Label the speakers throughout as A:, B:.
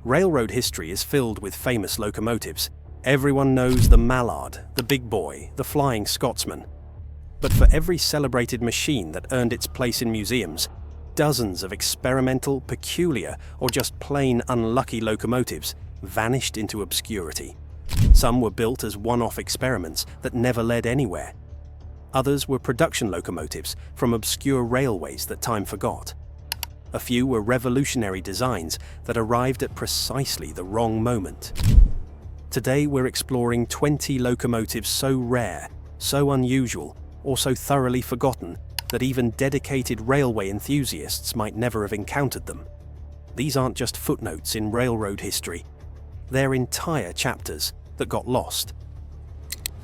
A: Railroad history is filled with famous locomotives. Everyone knows the Mallard, the Big Boy, the Flying Scotsman. But for every celebrated machine that earned its place in museums, dozens of experimental, peculiar, or just plain unlucky locomotives vanished into obscurity. Some were built as one-off experiments that never led anywhere. Others were production locomotives from obscure railways that time forgot. A few were revolutionary designs that arrived at precisely the wrong moment. Today we're exploring 20 locomotives so rare, so unusual, or so thoroughly forgotten that even dedicated railway enthusiasts might never have encountered them. These aren't just footnotes in railroad history. They're entire chapters that got lost.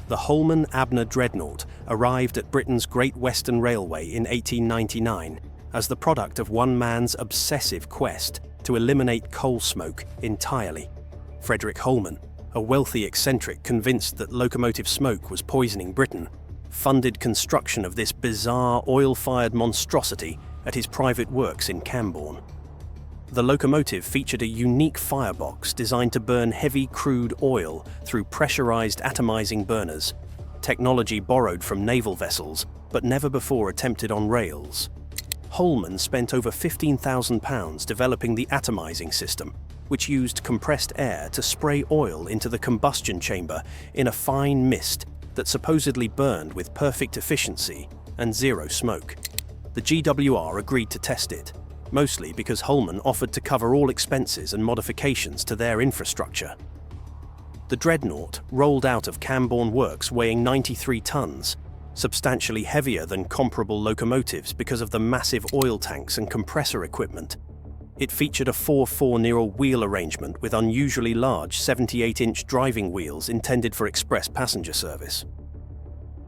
A: The Holman Dreadnaugh arrived at Britain's Great Western Railway in 1899 as the product of one man's obsessive quest to eliminate coal smoke entirely. Frederick Holman, a wealthy eccentric convinced that locomotive smoke was poisoning Britain, funded construction of this bizarre oil-fired monstrosity at his private works in Camborne. The locomotive featured a unique firebox designed to burn heavy crude oil through pressurized atomizing burners, technology borrowed from naval vessels but never before attempted on rails. Holman spent over £15,000 developing the atomizing system, which used compressed air to spray oil into the combustion chamber in a fine mist that supposedly burned with perfect efficiency and zero smoke. The GWR agreed to test it, mostly because Holman offered to cover all expenses and modifications to their infrastructure. The Dreadnought rolled out of Camborne Works weighing 93 tons, substantially heavier than comparable locomotives because of the massive oil tanks and compressor equipment. It featured a 4-4 wheel arrangement with unusually large 78-inch driving wheels intended for express passenger service.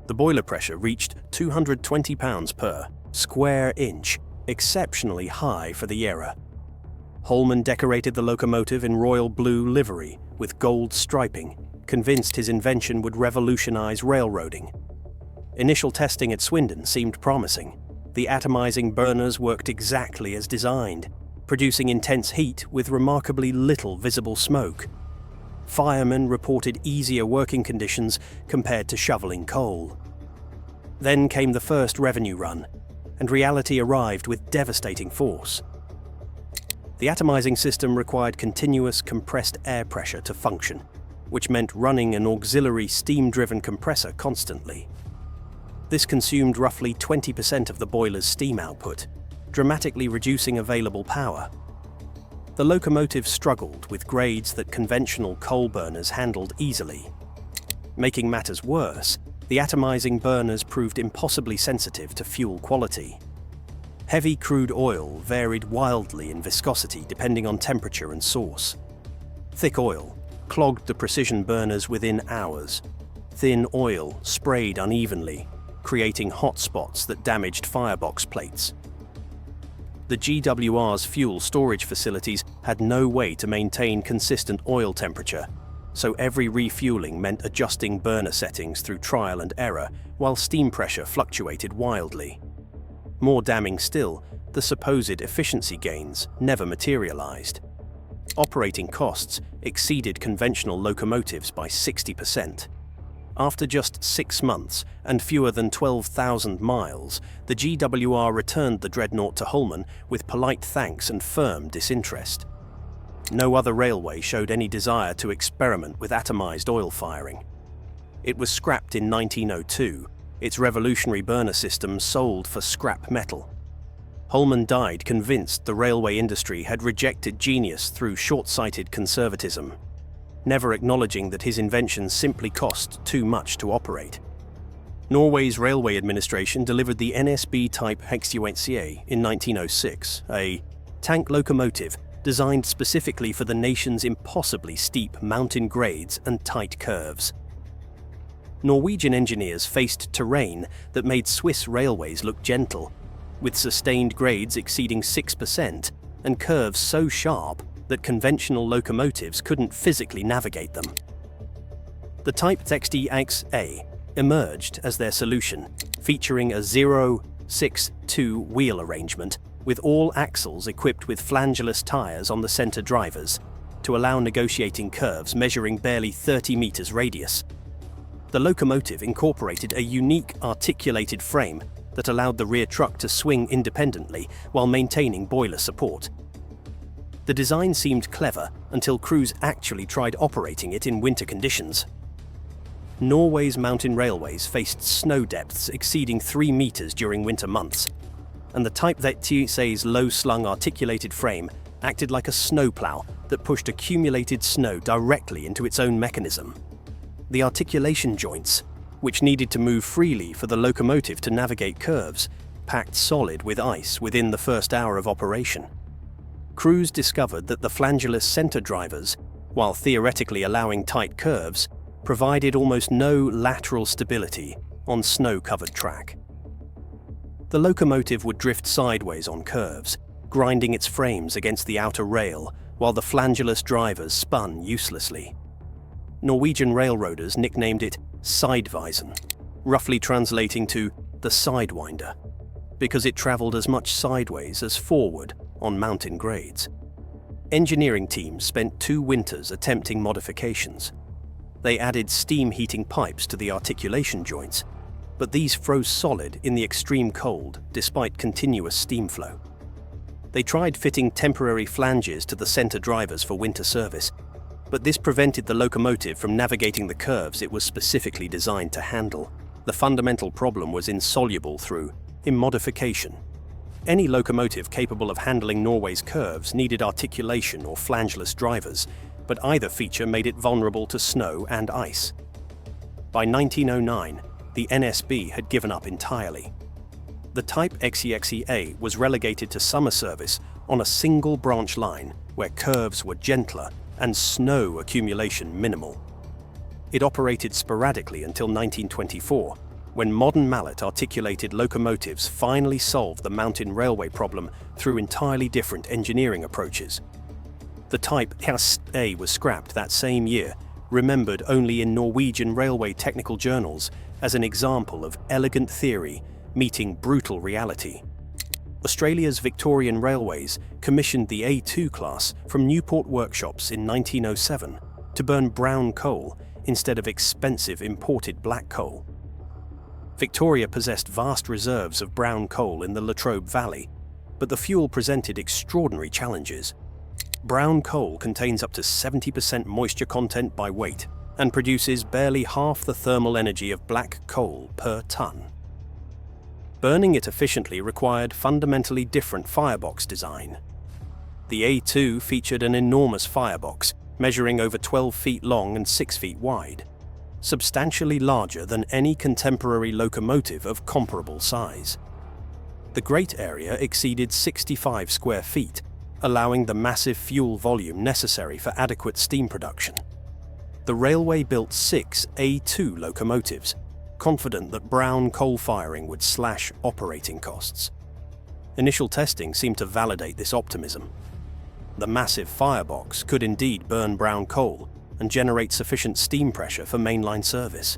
A: The boiler pressure reached 220 pounds per square inch, exceptionally high for the era. Holman decorated the locomotive in royal blue livery with gold striping, convinced his invention would revolutionize railroading. Initial testing at Swindon seemed promising. The atomizing burners worked exactly as designed, producing intense heat with remarkably little visible smoke. Firemen reported easier working conditions compared to shoveling coal. Then came the first revenue run, and reality arrived with devastating force. The atomizing system required continuous compressed air pressure to function, which meant running an auxiliary steam-driven compressor constantly. This consumed roughly 20% of the boiler's steam output, dramatically reducing available power. The locomotive struggled with grades that conventional coal burners handled easily. Making matters worse, the atomizing burners proved impossibly sensitive to fuel quality. Heavy crude oil varied wildly in viscosity depending on temperature and source. Thick oil clogged the precision burners within hours. Thin oil sprayed unevenly, creating hot spots that damaged firebox plates. The GWR's fuel storage facilities had no way to maintain consistent oil temperature, so every refueling meant adjusting burner settings through trial and error while steam pressure fluctuated wildly. More damning still, the supposed efficiency gains never materialized. Operating costs exceeded conventional locomotives by 60%. After just 6 months and fewer than 12,000 miles, the GWR returned the Dreadnought to Holman with polite thanks and firm disinterest. No other railway showed any desire to experiment with atomized oil firing. It was scrapped in 1902, its revolutionary burner system sold for scrap metal. Holman died convinced the railway industry had rejected genius through short-sighted conservatism, never acknowledging that his invention simply cost too much to operate. Norway's railway administration delivered the NSB-type XDXA in 1906, a tank locomotive designed specifically for the nation's impossibly steep mountain grades and tight curves. Norwegian engineers faced terrain that made Swiss railways look gentle, with sustained grades exceeding 6% and curves so sharp that conventional locomotives couldn't physically navigate them. The type XDXA emerged as their solution, featuring a 0.62 wheel arrangement with all axles equipped with flangeless tires on the center drivers, to allow negotiating curves measuring barely 30 meters radius. The locomotive incorporated a unique articulated frame that allowed the rear truck to swing independently while maintaining boiler support. The design seemed clever until crews actually tried operating it in winter conditions. Norway's mountain railways faced snow depths exceeding 3 meters during winter months, and the Type XDXA's low-slung articulated frame acted like a snowplow that pushed accumulated snow directly into its own mechanism. The articulation joints, which needed to move freely for the locomotive to navigate curves, packed solid with ice within the first hour of operation. Crews discovered that the flangeless center drivers, while theoretically allowing tight curves, provided almost no lateral stability on snow-covered track. The locomotive would drift sideways on curves, grinding its frames against the outer rail while the flangeless drivers spun uselessly. Norwegian railroaders nicknamed it Sideweisen, roughly translating to the sidewinder, because it traveled as much sideways as forward on mountain grades. Engineering teams spent 2 winters attempting modifications. They added steam heating pipes to the articulation joints, but these froze solid in the extreme cold despite continuous steam flow. They tried fitting temporary flanges to the center drivers for winter service, but this prevented the locomotive from navigating the curves it was specifically designed to handle. The fundamental problem was insoluble through immodification. Any locomotive capable of handling Norway's curves needed articulation or flangeless drivers, but either feature made it vulnerable to snow and ice. By 1909, the NSB had given up entirely. The Type XDXA was relegated to summer service on a single branch line where curves were gentler and snow accumulation minimal. It operated sporadically until 1924, when modern Mallard articulated locomotives finally solved the mountain railway problem through entirely different engineering approaches. The Type XDXA was scrapped that same year, remembered only in Norwegian railway technical journals as an example of elegant theory meeting brutal reality. Australia's Victorian Railways commissioned the A2 Class from Newport workshops in 1907 to burn brown coal instead of expensive imported black coal. Victoria possessed vast reserves of brown coal in the Latrobe Valley, but the fuel presented extraordinary challenges. Brown coal contains up to 70% moisture content by weight and produces barely half the thermal energy of black coal per ton. Burning it efficiently required fundamentally different firebox design. The A2 featured an enormous firebox, measuring over 12 feet long and 6 feet wide, substantially larger than any contemporary locomotive of comparable size. The grate area exceeded 65 square feet, allowing the massive fuel volume necessary for adequate steam production. The railway built 6 A2 locomotives, confident that brown coal firing would slash operating costs. Initial testing seemed to validate this optimism. The massive firebox could indeed burn brown coal and generate sufficient steam pressure for mainline service.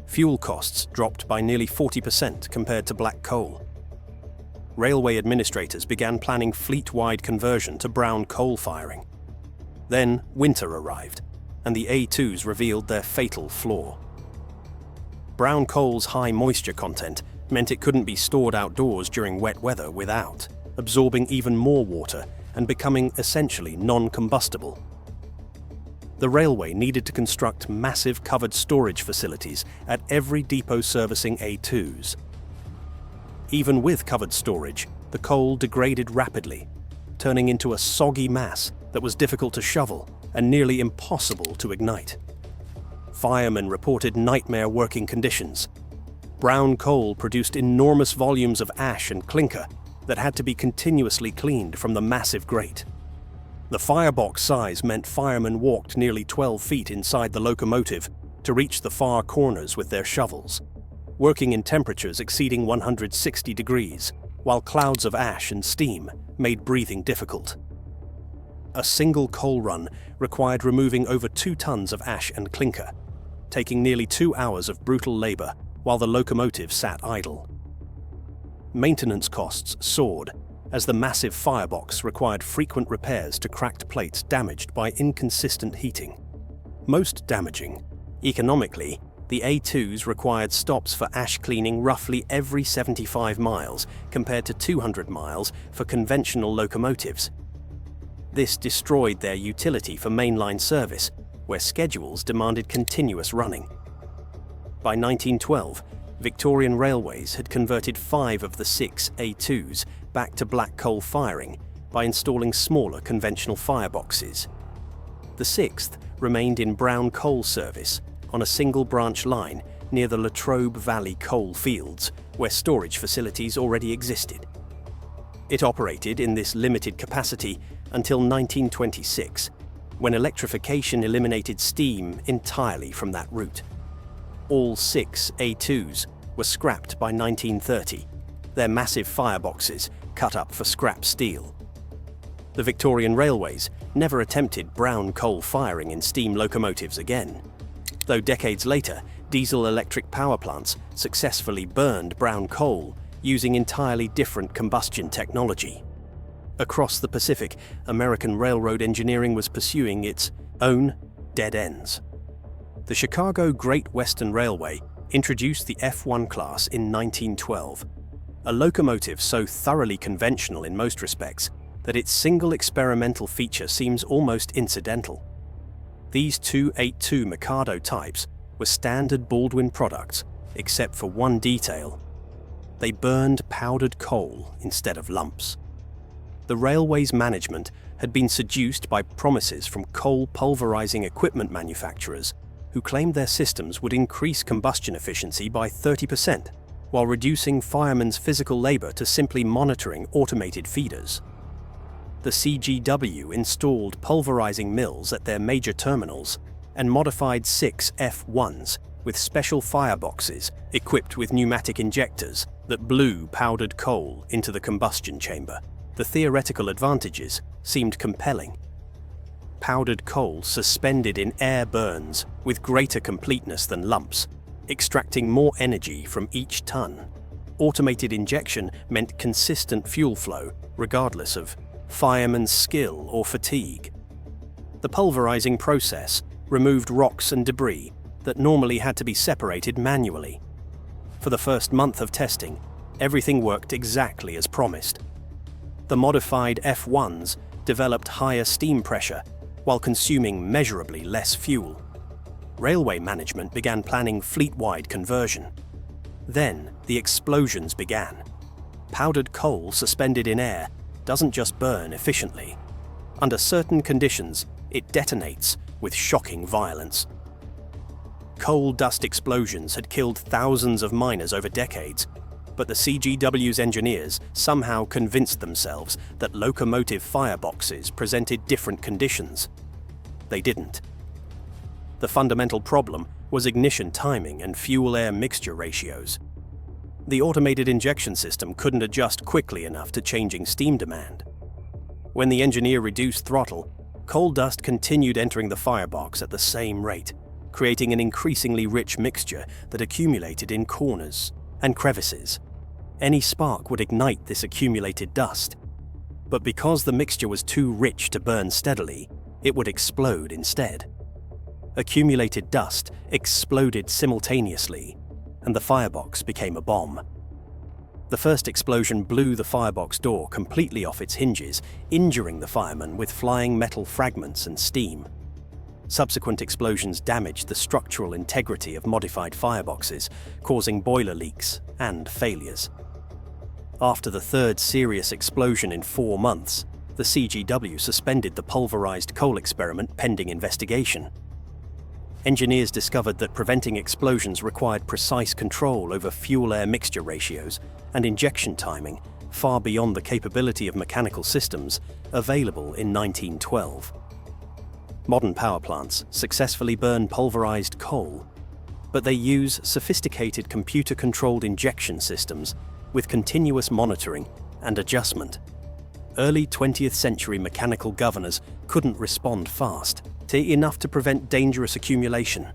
A: Fuel costs dropped by nearly 40% compared to black coal. Railway administrators began planning fleet-wide conversion to brown coal firing. Then winter arrived, and the A2s revealed their fatal flaw. Brown coal's high moisture content meant it couldn't be stored outdoors during wet weather without absorbing even more water and becoming essentially non-combustible. The railway needed to construct massive covered storage facilities at every depot servicing A2s. Even with covered storage, the coal degraded rapidly, turning into a soggy mass that was difficult to shovel and nearly impossible to ignite. Firemen reported nightmare working conditions. Brown coal produced enormous volumes of ash and clinker that had to be continuously cleaned from the massive grate. The firebox size meant firemen walked nearly 12 feet inside the locomotive to reach the far corners with their shovels, working in temperatures exceeding 160 degrees, while clouds of ash and steam made breathing difficult. A single coal run required removing over 2 tons of ash and clinker, taking nearly 2 hours of brutal labor while the locomotive sat idle. Maintenance costs soared, as the massive firebox required frequent repairs to cracked plates damaged by inconsistent heating. Most damaging, economically, the A2s required stops for ash cleaning roughly every 75 miles compared to 200 miles for conventional locomotives. This destroyed their utility for mainline service, where schedules demanded continuous running. By 1912, Victorian Railways had converted 5 of the 6 A2s back to black coal firing by installing smaller conventional fireboxes. The 6th remained in brown coal service on a single branch line near the Latrobe Valley coal fields, where storage facilities already existed. It operated in this limited capacity until 1926, when electrification eliminated steam entirely from that route. All 6 A2s were scrapped by 1930, their massive fireboxes cut up for scrap steel. The Victorian Railways never attempted brown coal firing in steam locomotives again, though decades later, diesel-electric power plants successfully burned brown coal using entirely different combustion technology. Across the Pacific, American railroad engineering was pursuing its own dead ends. The Chicago Great Western Railway introduced the F1 class in 1912, a locomotive so thoroughly conventional in most respects that its single experimental feature seems almost incidental. These 282 Mikado types were standard Baldwin products, except for one detail. They burned powdered coal instead of lumps. The railway's management had been seduced by promises from coal pulverizing equipment manufacturers who claimed their systems would increase combustion efficiency by 30%, while reducing firemen's physical labor to simply monitoring automated feeders. The CGW installed pulverizing mills at their major terminals and modified 6 F1s with special fireboxes equipped with pneumatic injectors that blew powdered coal into the combustion chamber. The theoretical advantages seemed compelling. Powdered coal suspended in air burns with greater completeness than lumps, extracting more energy from each ton. Automated injection meant consistent fuel flow, regardless of fireman's skill or fatigue. The pulverizing process removed rocks and debris that normally had to be separated manually. For the first month of testing, everything worked exactly as promised. The modified F1s developed higher steam pressure while consuming measurably less fuel. Railway management began planning fleet-wide conversion. Then the explosions began. Powdered coal suspended in air doesn't just burn efficiently. Under certain conditions, it detonates with shocking violence. Coal dust explosions had killed thousands of miners over decades, but the CGW's engineers somehow convinced themselves that locomotive fireboxes presented different conditions. They didn't. The fundamental problem was ignition timing and fuel-air mixture ratios. The automated injection system couldn't adjust quickly enough to changing steam demand. When the engineer reduced throttle, coal dust continued entering the firebox at the same rate, creating an increasingly rich mixture that accumulated in corners and crevices. Any spark would ignite this accumulated dust. But because the mixture was too rich to burn steadily, it would explode instead. Accumulated dust exploded simultaneously, and the firebox became a bomb. The first explosion blew the firebox door completely off its hinges, injuring the fireman with flying metal fragments and steam. Subsequent explosions damaged the structural integrity of modified fireboxes, causing boiler leaks and failures. After the third serious explosion in 4 months, the CGW suspended the pulverized coal experiment pending investigation. Engineers discovered that preventing explosions required precise control over fuel-air mixture ratios and injection timing far beyond the capability of mechanical systems available in 1912. Modern power plants successfully burn pulverized coal, but they use sophisticated computer-controlled injection systems with continuous monitoring and adjustment. Early 20th century mechanical governors couldn't respond fast enough to prevent dangerous accumulation.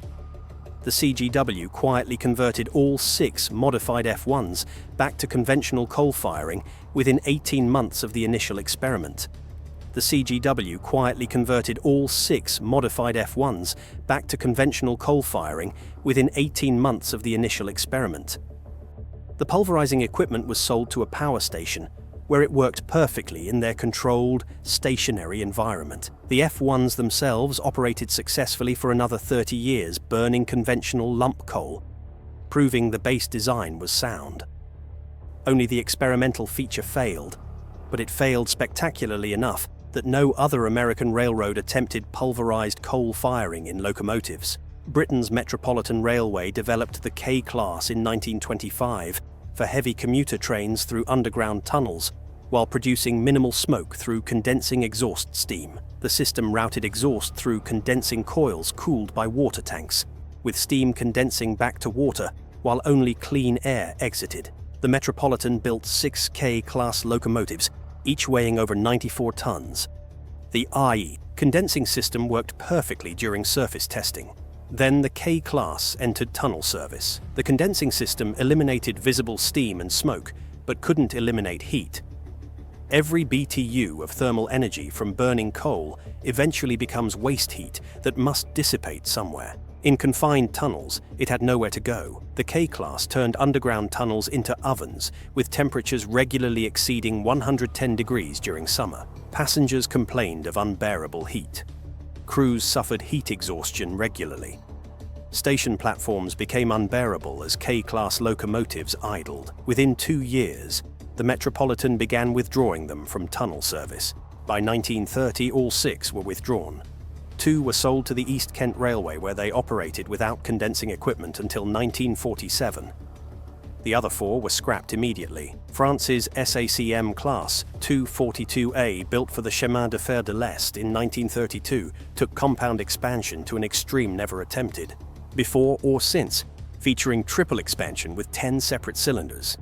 A: the CGW quietly converted all 6 modified F1s back to conventional coal firing within 18 months of the initial experiment. The CGW quietly converted all 6 modified F1s back to conventional coal firing within 18 months of the initial experiment. The pulverizing equipment was sold to a power station, where it worked perfectly in their controlled, stationary environment. The F1s themselves operated successfully for another 30 years, burning conventional lump coal, proving the base design was sound. Only the experimental feature failed, but it failed spectacularly enough that no other American railroad attempted pulverized coal firing in locomotives. Britain's Metropolitan Railway developed the K-Class in 1925 for heavy commuter trains through underground tunnels, while producing minimal smoke through condensing exhaust steam. The system routed exhaust through condensing coils cooled by water tanks, with steam condensing back to water while only clean air exited. The Metropolitan built 6 K-Class locomotives, each weighing over 94 tons. The IE condensing system worked perfectly during surface testing. Then the K-Class entered tunnel service. The condensing system eliminated visible steam and smoke, but couldn't eliminate heat. Every BTU of thermal energy from burning coal eventually becomes waste heat that must dissipate somewhere. In confined tunnels, it had nowhere to go. The K-Class turned underground tunnels into ovens, with temperatures regularly exceeding 110 degrees during summer. Passengers complained of unbearable heat. Crews suffered heat exhaustion regularly. Station platforms became unbearable as K-Class locomotives idled. Within 2 years, the Metropolitan began withdrawing them from tunnel service. By 1930, all 6 were withdrawn. 2 were sold to the East Kent Railway, where they operated without condensing equipment until 1947. The other 4 were scrapped immediately. France's SACM Class 242A, built for the Chemin de Fer de l'Est in 1932, took compound expansion to an extreme never attempted, before or since, featuring triple expansion with 10 separate cylinders.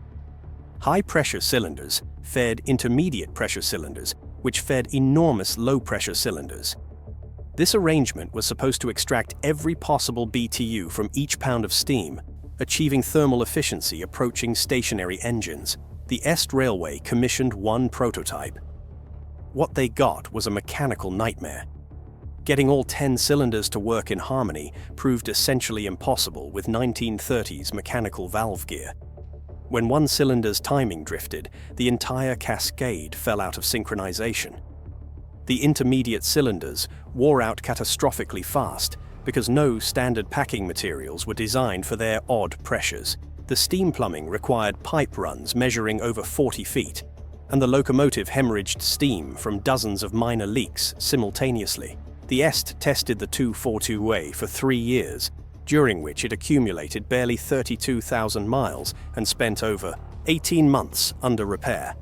A: High-pressure cylinders fed intermediate pressure cylinders, which fed enormous low-pressure cylinders. This arrangement was supposed to extract every possible BTU from each pound of steam, achieving thermal efficiency approaching stationary engines. The Est Railway commissioned 1 prototype. What they got was a mechanical nightmare. Getting all 10 cylinders to work in harmony proved essentially impossible with 1930s mechanical valve gear. When one cylinder's timing drifted, the entire cascade fell out of synchronization. The intermediate cylinders wore out catastrophically fast because no standard packing materials were designed for their odd pressures. The steam plumbing required pipe runs measuring over 40 feet, and the locomotive hemorrhaged steam from dozens of minor leaks simultaneously. The Est tested the 242A for 3 years, during which it accumulated barely 32,000 miles and spent over 18 months under repair.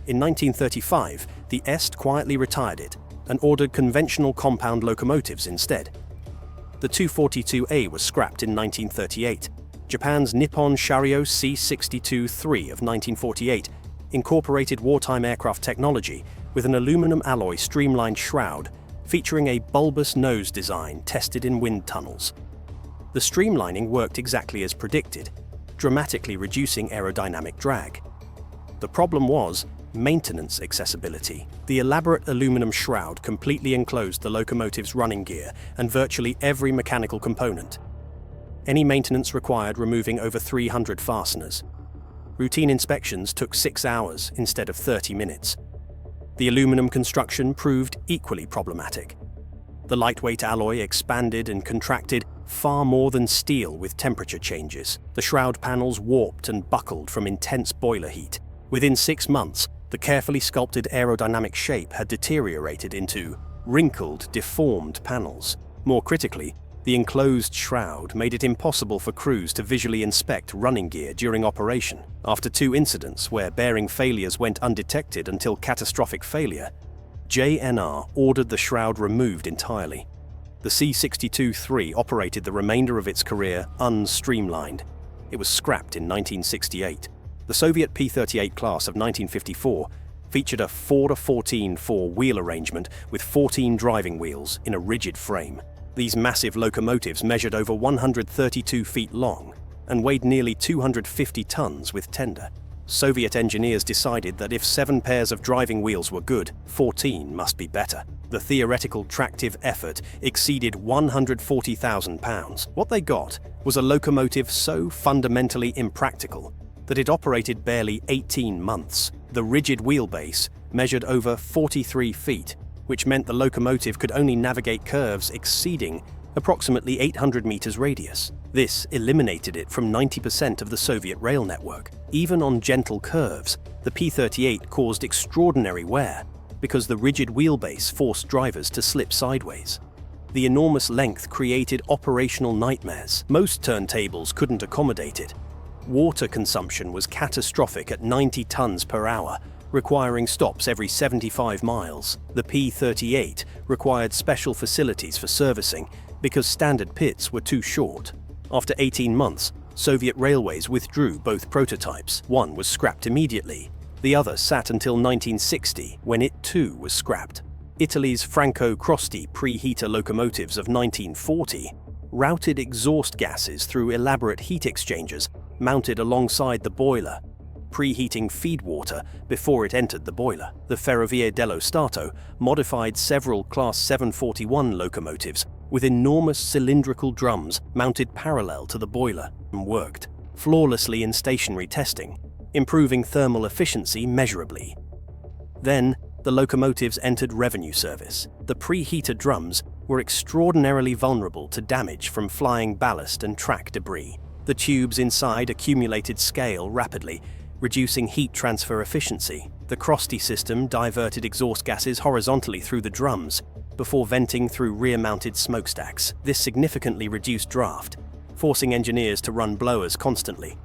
A: In 1935, the Est quietly retired it and ordered conventional compound locomotives instead. The 242A was scrapped in 1938. Japan's Nippon Shario C62-3 of 1948 incorporated wartime aircraft technology with an aluminum alloy streamlined shroud featuring a bulbous nose design tested in wind tunnels. The streamlining worked exactly as predicted, dramatically reducing aerodynamic drag. The problem was maintenance accessibility. The elaborate aluminum shroud completely enclosed the locomotive's running gear and virtually every mechanical component. Any maintenance required removing over 300 fasteners. Routine inspections took 6 hours instead of 30 minutes. The aluminum construction proved equally problematic. The lightweight alloy expanded and contracted far more than steel with temperature changes. The shroud panels warped and buckled from intense boiler heat. Within 6 months, the carefully sculpted aerodynamic shape had deteriorated into wrinkled, deformed panels. More critically, the enclosed shroud made it impossible for crews to visually inspect running gear during operation. After 2 incidents where bearing failures went undetected until catastrophic failure, JNR ordered the shroud removed entirely. The C62-3 operated the remainder of its career unstreamlined. It was scrapped in 1968. The Soviet P-38 class of 1954 featured a 4-to-14 four-wheel arrangement with 14 driving wheels in a rigid frame. These massive locomotives measured over 132 feet long and weighed nearly 250 tons with tender. Soviet engineers decided that if 7 pairs of driving wheels were good, 14 must be better. The theoretical tractive effort exceeded 140,000 pounds. What they got was a locomotive so fundamentally impractical that it operated barely 18 months. The rigid wheelbase measured over 43 feet, which meant the locomotive could only navigate curves exceeding approximately 800 meters radius. This eliminated it from 90% of the Soviet rail network. Even on gentle curves, the P-38 caused extraordinary wear because the rigid wheelbase forced drivers to slip sideways. The enormous length created operational nightmares. Most turntables couldn't accommodate it. Water consumption was catastrophic at 90 tons per hour, requiring stops every 75 miles. The P-38 required special facilities for servicing because standard pits were too short. After 18 months, Soviet railways withdrew both prototypes. One was scrapped immediately. The other sat until 1960, when it too was scrapped. Italy's Franco-Crosti preheater locomotives of 1940 routed exhaust gases through elaborate heat exchangers mounted alongside the boiler, preheating feed water before it entered the boiler. The Ferrovie dello Stato modified several Class 741 locomotives with enormous cylindrical drums mounted parallel to the boiler and worked flawlessly in stationary testing, improving thermal efficiency measurably. Then, the locomotives entered revenue service. The preheater drums were extraordinarily vulnerable to damage from flying ballast and track debris. The tubes inside accumulated scale rapidly, reducing heat transfer efficiency. The Crosti system diverted exhaust gases horizontally through the drums before venting through rear-mounted smokestacks. This significantly reduced draft, forcing engineers to run blowers constantly.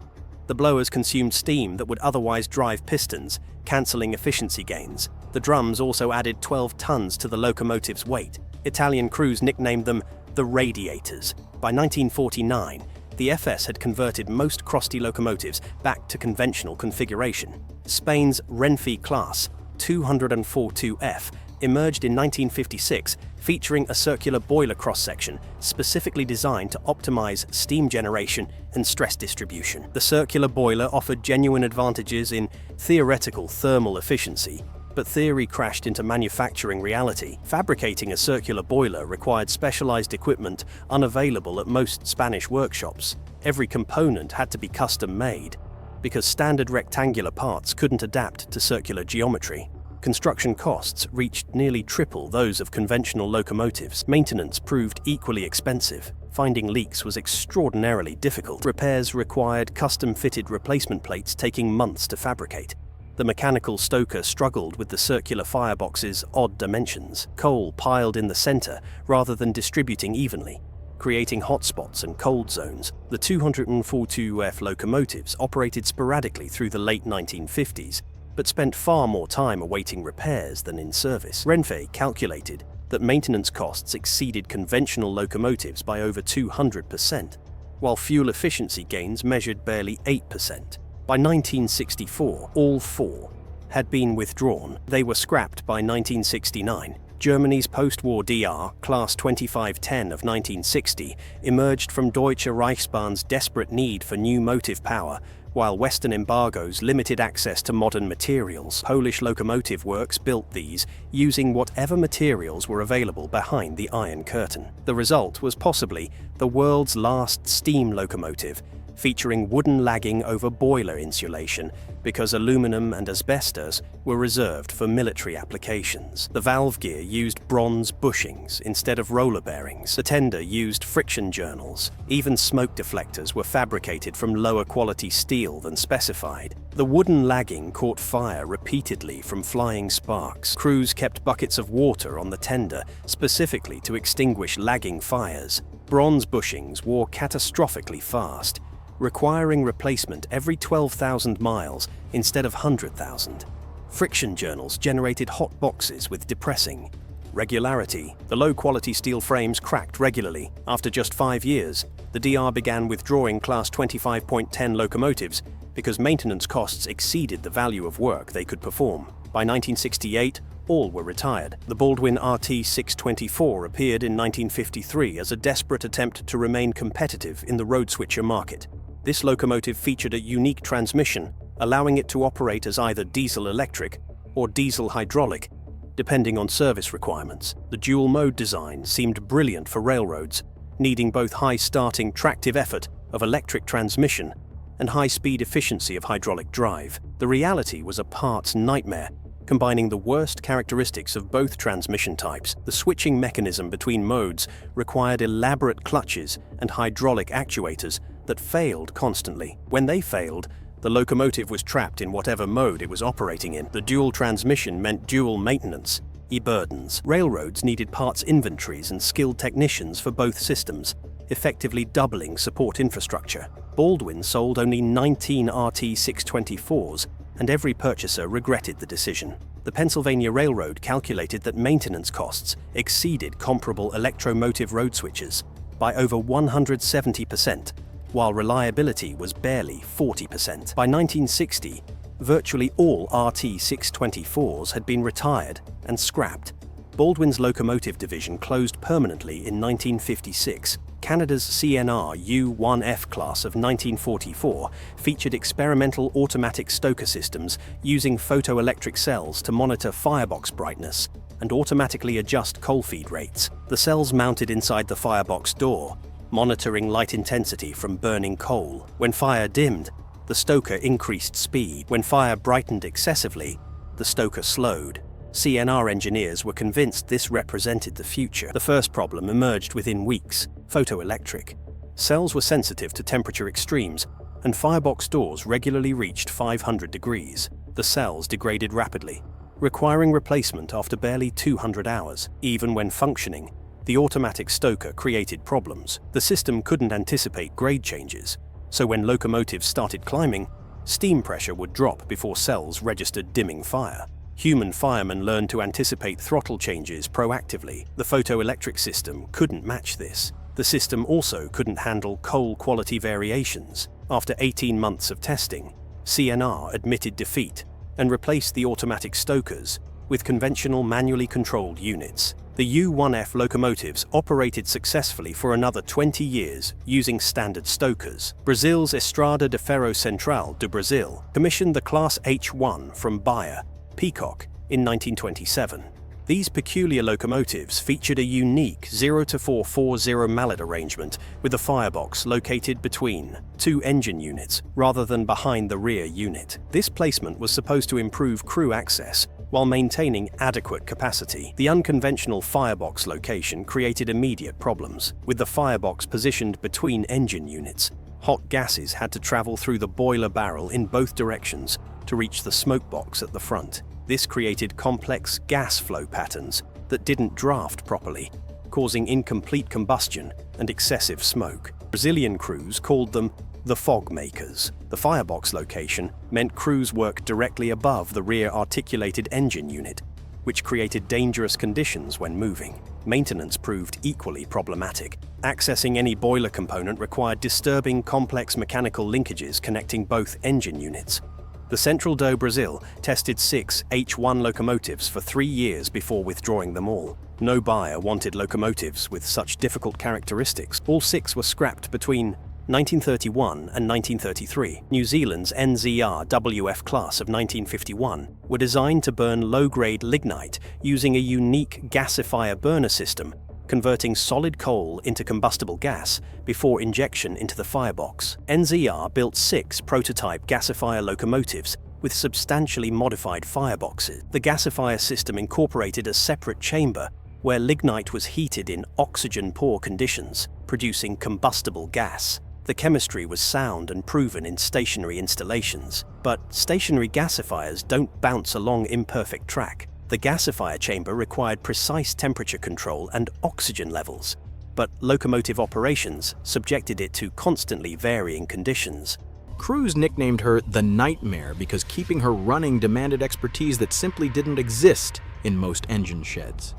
A: The blowers consumed steam that would otherwise drive pistons, cancelling efficiency gains. The drums also added 12 tons to the locomotive's weight. Italian crews nicknamed them the radiators. By 1949, the FS had converted most Crosti locomotives back to conventional configuration. Spain's Renfe Class 242F emerged in 1956, featuring a circular boiler cross-section specifically designed to optimize steam generation and stress distribution. The circular boiler offered genuine advantages in theoretical thermal efficiency, but theory crashed into manufacturing reality. Fabricating a circular boiler required specialized equipment unavailable at most Spanish workshops. Every component had to be custom-made, because standard rectangular parts couldn't adapt to circular geometry. Construction costs reached nearly triple those of conventional locomotives. Maintenance proved equally expensive. Finding leaks was extraordinarily difficult. Repairs required custom-fitted replacement plates taking months to fabricate. The mechanical stoker struggled with the circular firebox's odd dimensions. Coal piled in the center rather than distributing evenly, creating hotspots and cold zones. The 242F locomotives operated sporadically through the late 1950s, but spent far more time awaiting repairs than in service. Renfe calculated that maintenance costs exceeded conventional locomotives by over 200%, while fuel efficiency gains measured barely 8%. By 1964, all 4 had been withdrawn. They were scrapped by 1969. Germany's post-war DR, Class 2510 of 1960, emerged from Deutsche Reichsbahn's desperate need for new motive power, while Western embargoes limited access to modern materials. Polish locomotive works built these using whatever materials were available behind the Iron Curtain. The result was possibly the world's last steam locomotive, featuring wooden lagging over boiler insulation because aluminum and asbestos were reserved for military applications. The valve gear used bronze bushings instead of roller bearings. The tender used friction journals. Even smoke deflectors were fabricated from lower quality steel than specified. The wooden lagging caught fire repeatedly from flying sparks. Crews kept buckets of water on the tender specifically to extinguish lagging fires. Bronze bushings wore catastrophically fast, requiring replacement every 12,000 miles instead of 100,000. Friction journals generated hot boxes with depressing regularity. The low-quality steel frames cracked regularly. After just 5 years, the DR began withdrawing Class 25.10 locomotives because maintenance costs exceeded the value of work they could perform. By 1968, all were retired. The Baldwin RT 624 appeared in 1953 as a desperate attempt to remain competitive in the road switcher market. This locomotive featured a unique transmission, allowing it to operate as either diesel-electric or diesel-hydraulic, depending on service requirements. The dual-mode design seemed brilliant for railroads, needing both high starting tractive effort of electric transmission and high-speed efficiency of hydraulic drive. The reality was a parts nightmare, combining the worst characteristics of both transmission types. The switching mechanism between modes required elaborate clutches and hydraulic actuators that failed constantly. When they failed, the locomotive was trapped in whatever mode it was operating in. The dual transmission meant dual maintenance, burdens. Railroads needed parts inventories and skilled technicians for both systems, effectively doubling support infrastructure. Baldwin sold only 19 RT 624s, and every purchaser regretted the decision. The Pennsylvania Railroad calculated that maintenance costs exceeded comparable electromotive road switches by over 170%, while reliability was barely 40%. By 1960, virtually all RT 624s had been retired and scrapped. Baldwin's locomotive division closed permanently in 1956. Canada's CNR U1F class of 1944 featured experimental automatic stoker systems using photoelectric cells to monitor firebox brightness and automatically adjust coal feed rates. The cells mounted inside the firebox door, monitoring light intensity from burning coal. When fire dimmed, the stoker increased speed. When fire brightened excessively, the stoker slowed. CNR engineers were convinced this represented the future. The first problem emerged within weeks: photoelectric. Cells were sensitive to temperature extremes, and firebox doors regularly reached 500 degrees. The cells degraded rapidly, requiring replacement after barely 200 hours. Even when functioning, the automatic stoker created problems. The system couldn't anticipate grade changes, so when locomotives started climbing, steam pressure would drop before cells registered dimming fire. Human firemen learned to anticipate throttle changes proactively. The photoelectric system couldn't match this. The system also couldn't handle coal quality variations. After 18 months of testing, CNR admitted defeat and replaced the automatic stokers with conventional manually controlled units. The U1F locomotives operated successfully for another 20 years using standard stokers. Brazil's Estrada de Ferro H1 do Brasil commissioned the Class H1 from buyer Peacock in 1927. These peculiar locomotives featured a unique 0-440 Mallard arrangement with a firebox located between two engine units rather than behind the rear unit. This placement was supposed to improve crew access while maintaining adequate capacity. The unconventional firebox location created immediate problems. With the firebox positioned between engine units, hot gases had to travel through the boiler barrel in both directions to reach the smoke box at the front. This created complex gas flow patterns that didn't draft properly, causing incomplete combustion and excessive smoke. Brazilian crews called them the fog makers. The firebox location meant crews worked directly above the rear articulated engine unit, which created dangerous conditions when moving. Maintenance proved equally problematic. Accessing any boiler component required disturbing complex mechanical linkages connecting both engine units. The Central do Brasil tested 6 H1 locomotives for 3 years before withdrawing them all. No buyer wanted locomotives with such difficult characteristics. All 6 were scrapped between 1931 and 1933. New Zealand's NZR WF class of 1951 were designed to burn low-grade lignite using a unique gasifier burner system, converting solid coal into combustible gas before injection into the firebox. NZR built 6 prototype gasifier locomotives with substantially modified fireboxes. The gasifier system incorporated a separate chamber where lignite was heated in oxygen-poor conditions, producing combustible gas. The chemistry was sound and proven in stationary installations, but stationary gasifiers don't bounce along imperfect track. The gasifier chamber required precise temperature control and oxygen levels, but locomotive operations subjected it to constantly varying conditions.
B: Crews nicknamed her the Nightmare because keeping her running demanded expertise that simply didn't exist in most engine sheds.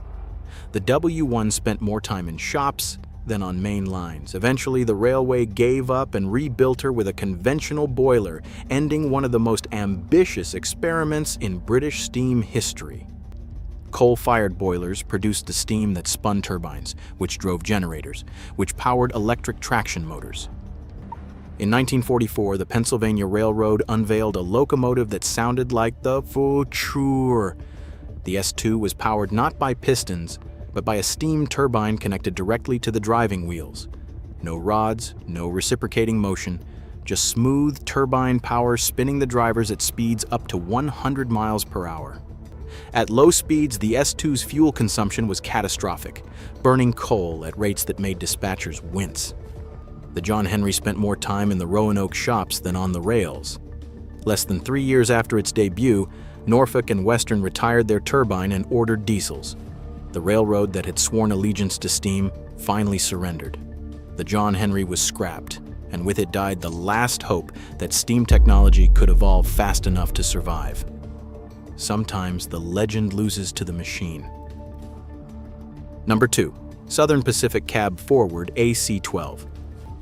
B: The W1 spent more time in shops than on main lines. Eventually, the railway gave up and rebuilt her with a conventional boiler, ending one of the most ambitious experiments in British steam history. Coal-fired boilers produced the steam that spun turbines, which drove generators, which powered electric traction motors. In 1944, the Pennsylvania Railroad unveiled a locomotive that sounded like the future. The S2 was powered not by pistons, but by a steam turbine connected directly to the driving wheels. No rods, no reciprocating motion, just smooth turbine power spinning the drivers at speeds up to 100 miles per hour. At low speeds, the S2's fuel consumption was catastrophic, burning coal at rates that made dispatchers wince. The John Henry spent more time in the Roanoke shops than on the rails. Less than 3 years after its debut, Norfolk and Western retired their turbine and ordered diesels. The railroad that had sworn allegiance to steam finally surrendered. The John Henry was scrapped, and with it died the last hope that steam technology could evolve fast enough to survive. Sometimes the legend loses to the machine. Number 2. Southern Pacific Cab Forward AC-12.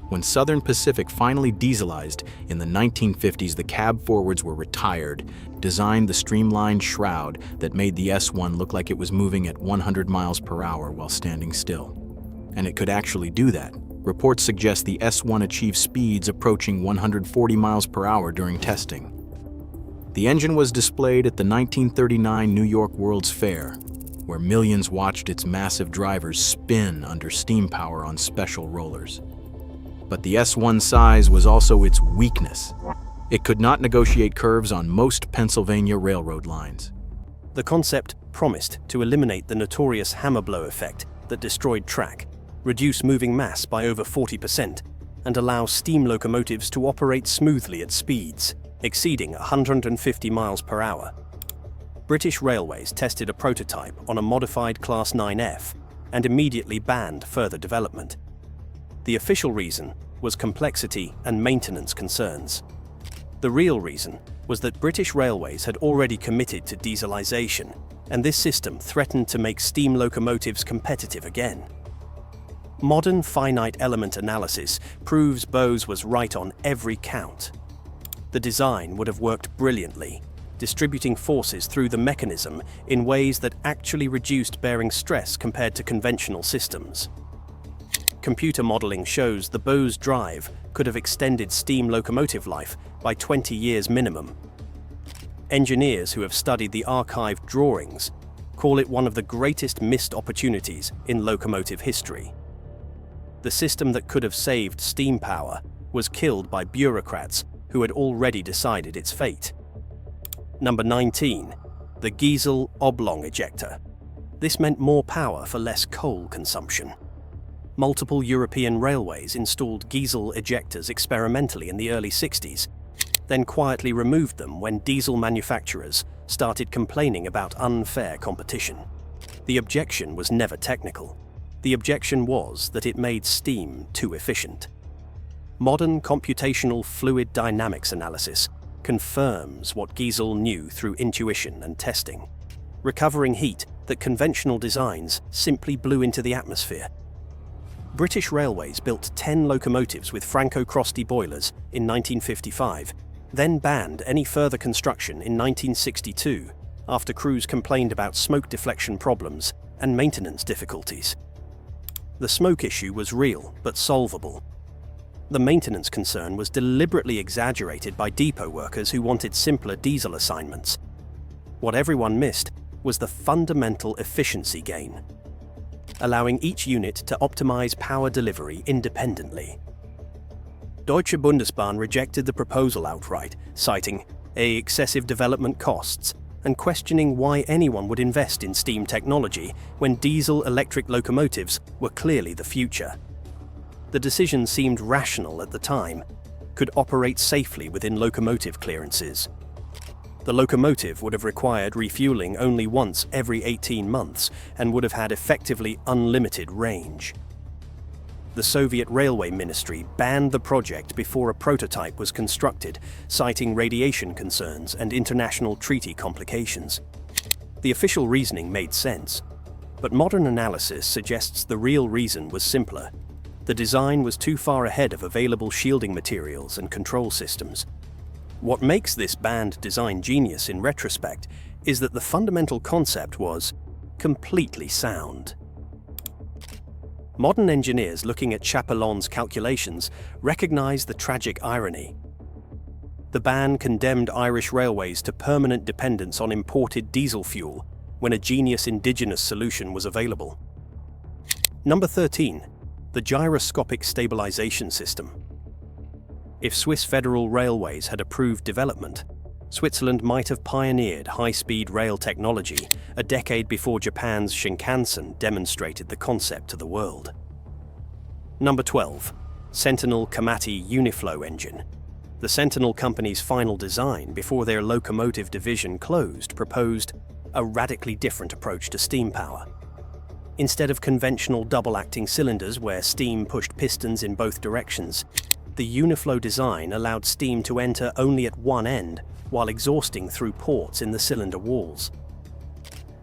B: When Southern Pacific finally dieselized in the 1950s, the cab forwards were retired, designed the streamlined shroud that made the S1 look like it was moving at 100 miles per hour while standing still. And it could actually do that. Reports suggest the S1 achieved speeds approaching 140 miles per hour during testing. The engine was displayed at the 1939 New York World's Fair, where millions watched its massive drivers spin under steam power on special rollers. But the S1's size was also its weakness. It could not negotiate curves on most Pennsylvania railroad lines.
A: The concept promised to eliminate the notorious hammer blow effect that destroyed track, reduce moving mass by over 40%, and allow steam locomotives to operate smoothly at speeds exceeding 150 miles per hour. British Railways tested a prototype on a modified Class 9F and immediately banned further development. The official reason was complexity and maintenance concerns. The real reason was that British Railways had already committed to dieselization, and this system threatened to make steam locomotives competitive again. Modern finite element analysis proves Bose was right on every count. The design would have worked brilliantly, distributing forces through the mechanism in ways that actually reduced bearing stress compared to conventional systems. Computer modeling shows the Bose drive could have extended steam locomotive life by 20 years minimum. Engineers who have studied the archived drawings call it one of the greatest missed opportunities in locomotive history. The system that could have saved steam power was killed by bureaucrats who had already decided its fate. Number 19. The Giesel oblong ejector. This meant more power for less coal consumption. Multiple European railways installed Giesel ejectors experimentally in the early 60s, then quietly removed them when diesel manufacturers started complaining about unfair competition. The objection was never technical. The objection was that it made steam too efficient. Modern computational fluid dynamics analysis confirms what Giesel knew through intuition and testing, recovering heat that conventional designs simply blew into the atmosphere. British Railways built 10 locomotives with Franco-Crosty boilers in 1955, then banned any further construction in 1962 after crews complained about smoke deflection problems and maintenance difficulties. The smoke issue was real but solvable. The maintenance concern was deliberately exaggerated by depot workers who wanted simpler diesel assignments. What everyone missed was the fundamental efficiency gain, allowing each unit to optimize power delivery independently. Deutsche Bundesbahn rejected the proposal outright, citing excessive development costs and questioning why anyone would invest in steam technology when diesel-electric locomotives were clearly the future. The decision seemed rational at the time, could operate safely within locomotive clearances. The locomotive would have required refueling only once every 18 months and would have had effectively unlimited range. The Soviet Railway Ministry banned the project before a prototype was constructed, citing radiation concerns and international treaty complications. The official reasoning made sense, but modern analysis suggests the real reason was simpler. The design was too far ahead of available shielding materials and control systems. What makes this banned design genius in retrospect is that the fundamental concept was completely sound. Modern engineers looking at Chapelon's calculations recognize the tragic irony. The ban condemned Irish railways to permanent dependence on imported diesel fuel when a genius indigenous solution was available. Number 13. The gyroscopic stabilization system. If Swiss Federal Railways had approved development, Switzerland might have pioneered high-speed rail technology a decade before Japan's Shinkansen demonstrated the concept to the world. Number 12. Sentinel Kamati Uniflow engine. The Sentinel company's final design before their locomotive division closed proposed a radically different approach to steam power. Instead of conventional double-acting cylinders where steam pushed pistons in both directions, the Uniflow design allowed steam to enter only at one end while exhausting through ports in the cylinder walls.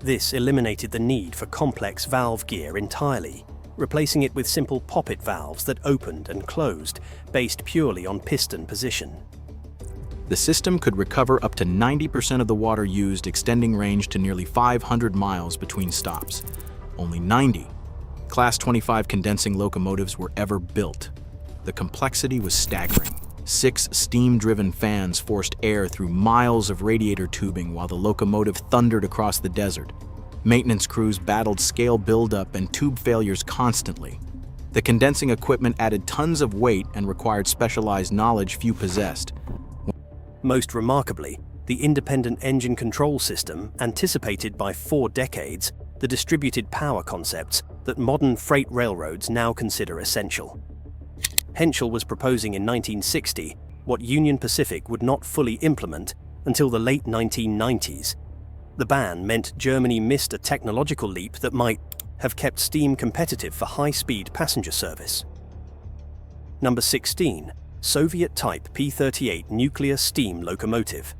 A: This eliminated the need for complex valve gear entirely, replacing it with simple poppet valves that opened and closed based purely on piston position.
B: The system could recover up to 90% of the water used, extending range to nearly 500 miles between stops. Only 90 Class 25 condensing locomotives were ever built. The complexity was staggering. 6 steam-driven fans forced air through miles of radiator tubing while the locomotive thundered across the desert. Maintenance crews battled scale buildup and tube failures constantly. The condensing equipment added tons of weight and required specialized knowledge few possessed.
A: Most remarkably, the independent engine control system anticipated by 4 decades the distributed power concepts that modern freight railroads now consider essential. Henschel was proposing in 1960 what Union Pacific would not fully implement until the late 1990s. The ban meant Germany missed a technological leap that might have kept steam competitive for high-speed passenger service. Number 16. Soviet-type P-38 nuclear steam locomotive.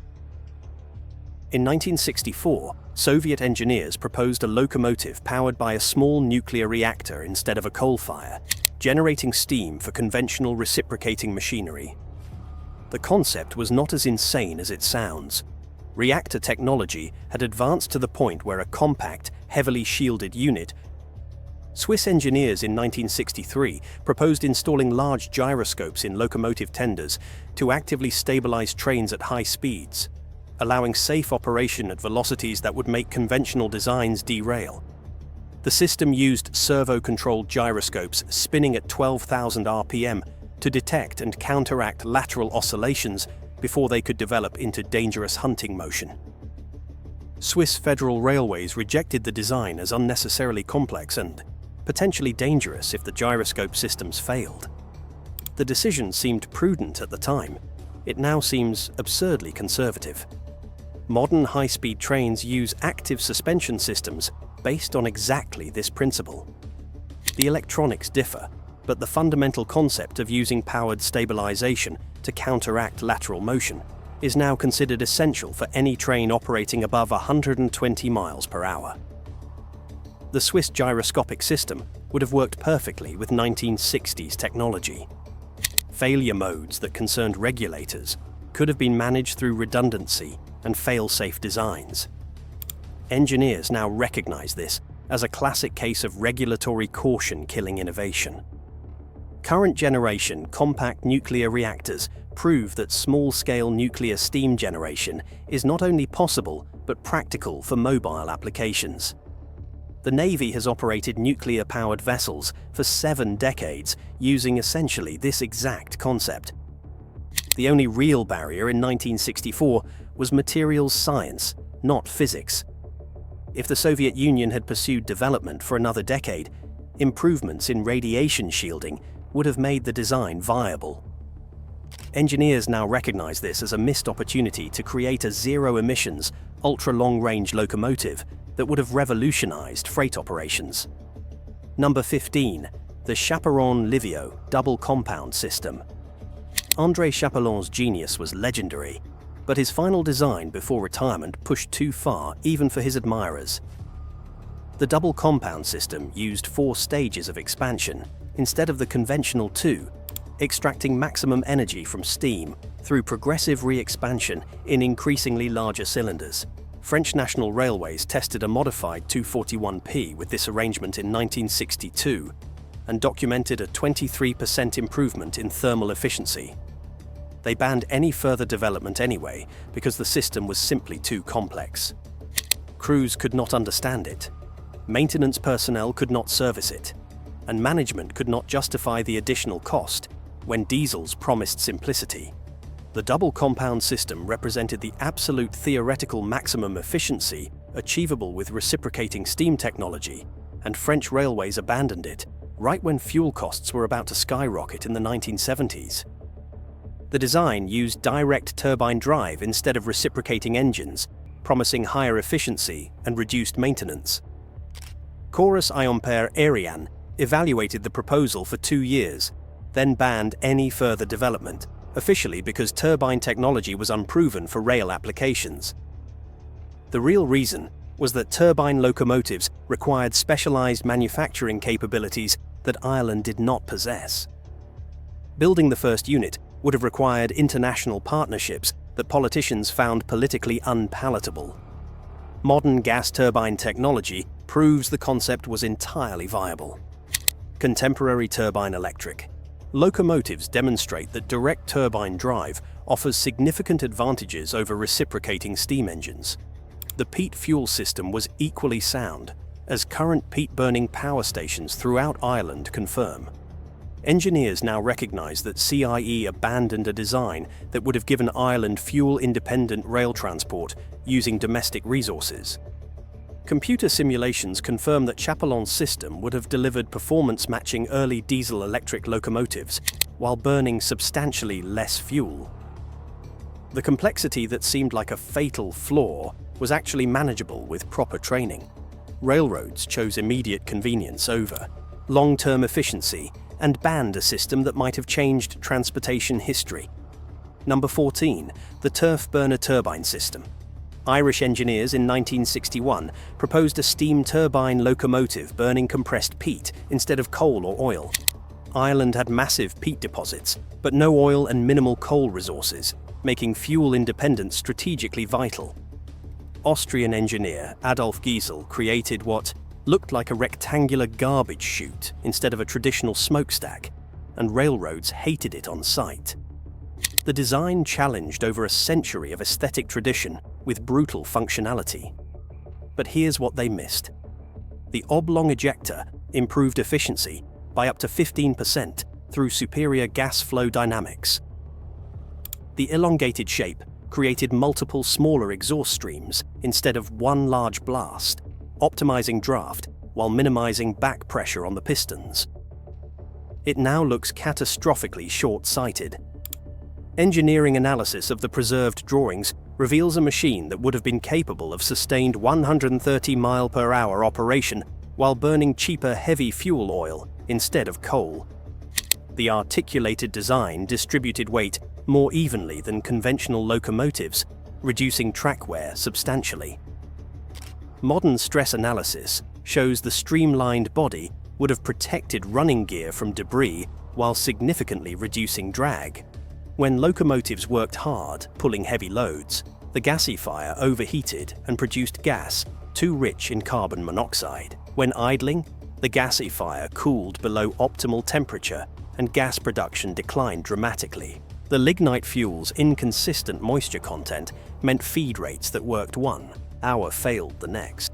A: In 1964, Soviet engineers proposed a locomotive powered by a small nuclear reactor instead of a coal fire, generating steam for conventional reciprocating machinery. The concept was not as insane as it sounds. Reactor technology had advanced to the point where a compact, heavily shielded unit. Swiss engineers in 1963 proposed installing large gyroscopes in locomotive tenders to actively stabilize trains at high speeds, allowing safe operation at velocities that would make conventional designs derail. The system used servo-controlled gyroscopes spinning at 12,000 RPM to detect and counteract lateral oscillations before they could develop into dangerous hunting motion. Swiss Federal Railways rejected the design as unnecessarily complex and potentially dangerous if the gyroscope systems failed. The decision seemed prudent at the time. It now seems absurdly conservative. Modern high-speed trains use active suspension systems based on exactly this principle. The electronics differ, but the fundamental concept of using powered stabilization to counteract lateral motion is now considered essential for any train operating above 120 miles per hour. The Swiss gyroscopic system would have worked perfectly with 1960s technology. Failure modes that concerned regulators could have been managed through redundancy and fail-safe designs. Engineers now recognize this as a classic case of regulatory caution killing innovation. Current generation compact nuclear reactors prove that small-scale nuclear steam generation is not only possible but practical for mobile applications. The Navy has operated nuclear-powered vessels for 7 decades using essentially this exact concept. The only real barrier in 1964 was materials science, not physics. If the Soviet Union had pursued development for another decade, improvements in radiation shielding would have made the design viable. Engineers now recognize this as a missed opportunity to create a zero-emissions, ultra-long-range locomotive that would have revolutionized freight operations. Number 15. The Chaperon-Livio double compound system. André Chapelon's genius was legendary, but his final design before retirement pushed too far even for his admirers. The double compound system used 4 stages of expansion instead of the conventional 2, extracting maximum energy from steam through progressive re-expansion in increasingly larger cylinders. French National Railways tested a modified 241P with this arrangement in 1962 and documented a 23% improvement in thermal efficiency. They banned any further development anyway because the system was simply too complex. Crews could not understand it, maintenance personnel could not service it, and management could not justify the additional cost when diesels promised simplicity. The double compound system represented the absolute theoretical maximum efficiency achievable with reciprocating steam technology, and French railways abandoned it right when fuel costs were about to skyrocket in the 1970s. The design used direct turbine drive instead of reciprocating engines, promising higher efficiency and reduced maintenance. Chorus Iompere Ariane evaluated the proposal for 2 years, then banned any further development, officially because turbine technology was unproven for rail applications. The real reason was that turbine locomotives required specialized manufacturing capabilities that Ireland did not possess. Building the first unit would have required international partnerships that politicians found politically unpalatable. Modern gas turbine technology proves the concept was entirely viable. Contemporary turbine electric. Locomotives demonstrate that direct turbine drive offers significant advantages over reciprocating steam engines. The peat fuel system was equally sound, as current peat-burning power stations throughout Ireland confirm. Engineers now recognise that CIE abandoned a design that would have given Ireland fuel-independent rail transport using domestic resources. Computer simulations confirm that Chapelon's system would have delivered performance matching early diesel-electric locomotives while burning substantially less fuel. The complexity that seemed like a fatal flaw was actually manageable with proper training. Railroads chose immediate convenience over long-term efficiency and banned a system that might have changed transportation history. Number 14, the turf burner turbine system. Irish engineers in 1961 proposed a steam turbine locomotive burning compressed peat instead of coal or oil. Ireland had massive peat deposits, but no oil and minimal coal resources, making fuel independence strategically vital. Austrian engineer Adolf Giesel created what looked like a rectangular garbage chute instead of a traditional smokestack, and railroads hated it on sight. The design challenged over a century of aesthetic tradition with brutal functionality. But here's what they missed. The oblong ejector improved efficiency by up to 15% through superior gas flow dynamics. The elongated shape created multiple smaller exhaust streams instead of one large blast, optimizing draft while minimizing back pressure on the pistons. It now looks catastrophically short-sighted. Engineering analysis of the preserved drawings reveals a machine that would have been capable of sustained 130 mph operation while burning cheaper heavy fuel oil instead of coal. The articulated design distributed weight more evenly than conventional locomotives, reducing track wear substantially. Modern stress analysis shows the streamlined body would have protected running gear from debris while significantly reducing drag. When locomotives worked hard, pulling heavy loads, the gasifier overheated and produced gas too rich in carbon monoxide. When idling, the gasifier cooled below optimal temperature and gas production declined dramatically. The lignite fuel's inconsistent moisture content meant feed rates that worked one hour failed the next.